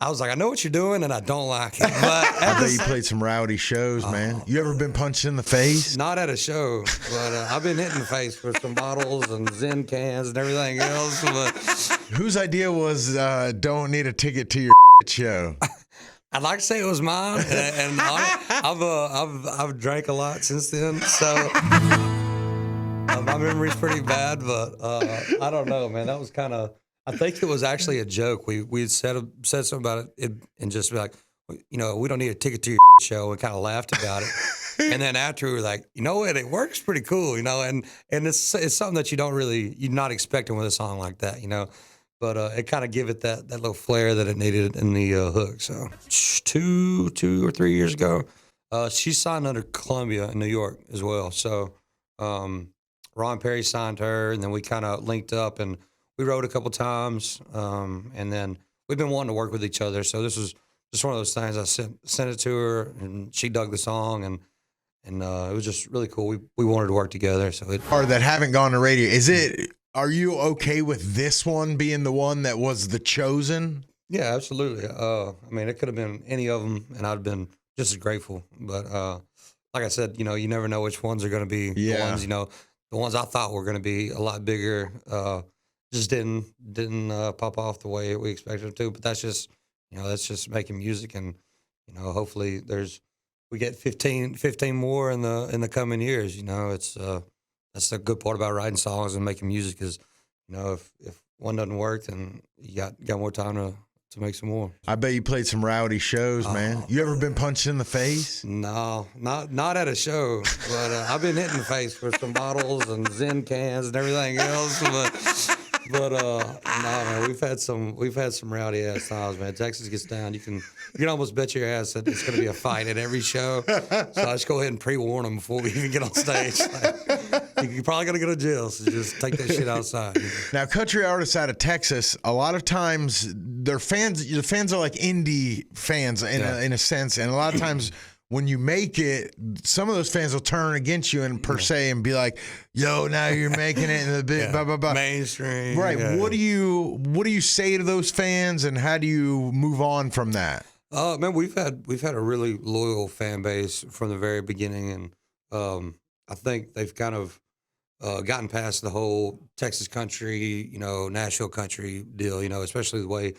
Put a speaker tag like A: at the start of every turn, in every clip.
A: I was like, I know what you're doing, and I don't like it. But
B: I bet you played some rowdy shows, man. You ever been punched in the face?
A: Not at a show, but I've been hit in the face with some bottles and Zen cans and everything else. But
B: Whose idea was don't need a ticket to your show?
A: I'd like to say it was mine, and I've drank a lot since then, so my memory's pretty bad. But I don't know, man. That was kind of. I think it was actually a joke. We'd said something about it and just be like, we don't need a ticket to your show, and kind of laughed about it. And then after we were like, you know what, it works pretty cool, and it's something that you're not expecting with a song like that, But it kind of give it that little flair that it needed in the hook. So 2 or 3 years ago, she signed under Columbia in New York as well. So Ron Perry signed her, and then we kind of linked up and we wrote a couple times. And then we've been wanting to work with each other. So this was just one of those things. I sent it to her, and she dug the song, and it was just really cool. We wanted to work together. So
B: Or that haven't gone to radio. Are you okay with this one being the one that was the chosen?
A: Yeah, absolutely. I mean, it could have been any of them, and I'd have been just as grateful. But like I said, you never know which ones are going to be the ones. The ones I thought were going to be a lot bigger just didn't pop off the way we expected them to. But that's just making music, and hopefully we get 15 more in the coming years. It's that's the good part about writing songs and making music is, if one doesn't work, then you got more time to make some more.
B: I bet you played some rowdy shows, man. You ever been punched in the face?
A: No, not at a show, but I've been hit in the face with some bottles and Zen cans and everything else. But no, man, we've had some rowdy ass times, man. Texas gets down. You can almost bet your ass that it's going to be a fight at every show. So I just go ahead and pre-warn them before we even get on stage. You're probably going to go to jail, so just take that shit outside.
B: Now, country artists out of Texas, a lot of times the fans are like indie fans in a sense, and a lot of times when you make it, some of those fans will turn against you and per se and be like, "Yo, now you're making it in the big blah blah blah
A: mainstream."
B: Right?
A: Yeah.
B: What do you say to those fans, and how do you move on from that?
A: Man, we've had a really loyal fan base from the very beginning, and I think they've kind of gotten past the whole Texas country, Nashville country deal, especially the way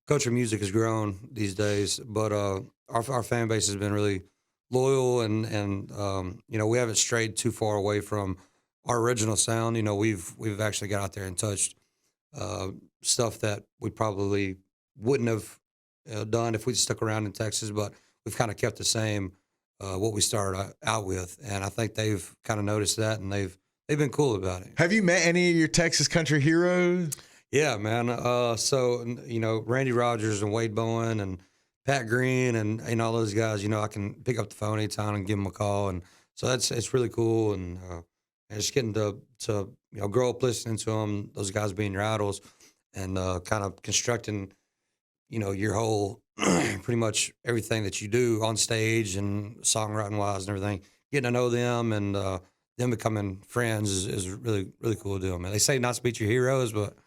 A: country music has grown these days. But our fan base has been really loyal, and we haven't strayed too far away from our original sound. We've actually got out there and touched stuff that we probably wouldn't have done if we stuck around in Texas, but we've kind of kept the same what we started out with, and I think they've kind of noticed that, and they've been cool about it.
B: Have you met any of your Texas country heroes?
A: Yeah, man. So Randy Rogers and Wade Bowen and Pat Green and all those guys. I can pick up the phone anytime and give them a call, and so it's really cool, and just getting to grow up listening to them. Those guys being your idols, and kind of constructing your whole pretty much everything that you do on stage and songwriting wise and everything. Getting to know them and them becoming friends is really, really cool deal, man. They say not to beat your heroes, but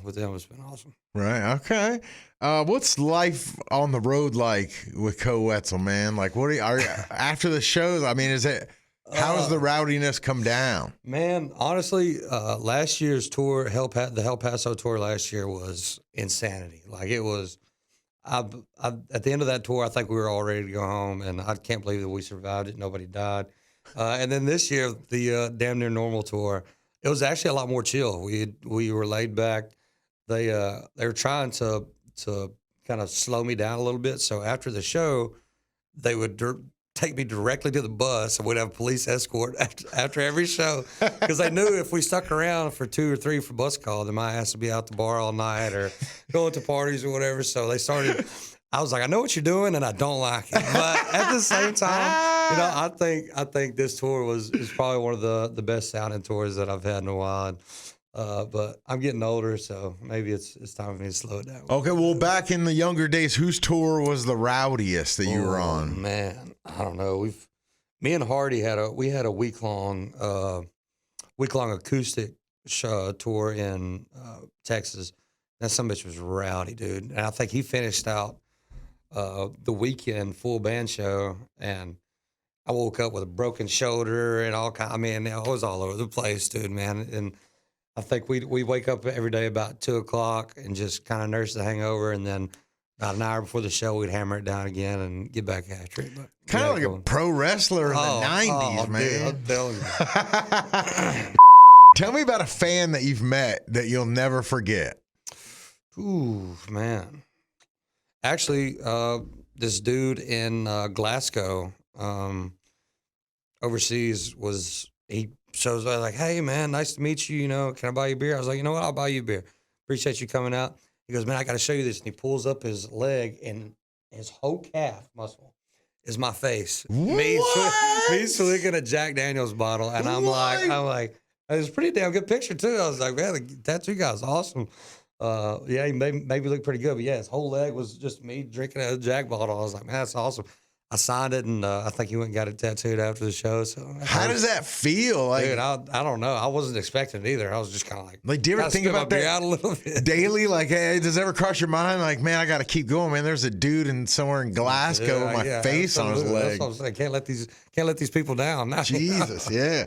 A: with them it's been awesome.
B: Right. Okay. What's life on the road like with Koe Wetzel, man? Like, what are you after the shows? I mean, how has the rowdiness come down?
A: Man, honestly, last year's tour, the El Paso tour last year was insanity. Like it was, at the end of that tour, I think we were all ready to go home, and I can't believe that we survived it. Nobody died. And then this year, the Damn Near Normal tour, it was actually a lot more chill. We were laid back. They were trying to kind of slow me down a little bit. So after the show, they would take me directly to the bus, and we'd have a police escort after every show, because they knew if we stuck around for 2 or 3 for bus call, then my ass would be out the bar all night or going to parties or whatever. So they started. I was like, I know what you're doing, and I don't like it. But at the same time, I think this tour is probably one of the best sounding tours that I've had in a while. But I'm getting older, so maybe it's time for me to slow it down.
B: Okay, well, back in the younger days, whose tour was the rowdiest that you were on?
A: Man, I don't know. Me and Hardy had a week-long acoustic tour in Texas. That some bitch was rowdy, dude. And I think he finished out the weekend full band show, and I woke up with a broken shoulder and all kind. I mean, I was all over the place, dude, man. And I think we wake up every day about 2:00 and just kind of nurse the hangover, and then about an hour before the show, we'd hammer it down again and get back after it.
B: Kind of like a pro wrestler in the 90s, man.
A: Dude, I'm telling you.
B: Tell me about a fan that you've met that you'll never forget.
A: Ooh, man. Actually, this dude in Glasgow, overseas, he shows up like, hey, man, nice to meet you. You know, can I buy you a beer? I was like, you know what? I'll buy you a beer. Appreciate you coming out. He goes, man, I got to show you this. And he pulls up his leg, and his whole calf muscle is my face. Me swinging a Jack Daniels bottle. And I'm like, it was a pretty damn good picture, too. I was like, man, the tattoo guy's awesome. Yeah, he made me look pretty good. But yeah, his whole leg was just me drinking a Jack bottle. I was like, man, that's awesome. I signed it, and I think he went and got it tattooed after the show. So
B: how does that feel? Like,
A: dude, I don't know. I wasn't expecting it either. I was just kind of like,
B: do you ever think about that
A: out a little bit
B: daily? Like, hey, does it ever cross your mind? Like, man, I got to keep going, man. There's a dude somewhere in Glasgow with my face on his leg.
A: That's what I'm saying. Can't let these people down.
B: Jesus, yeah.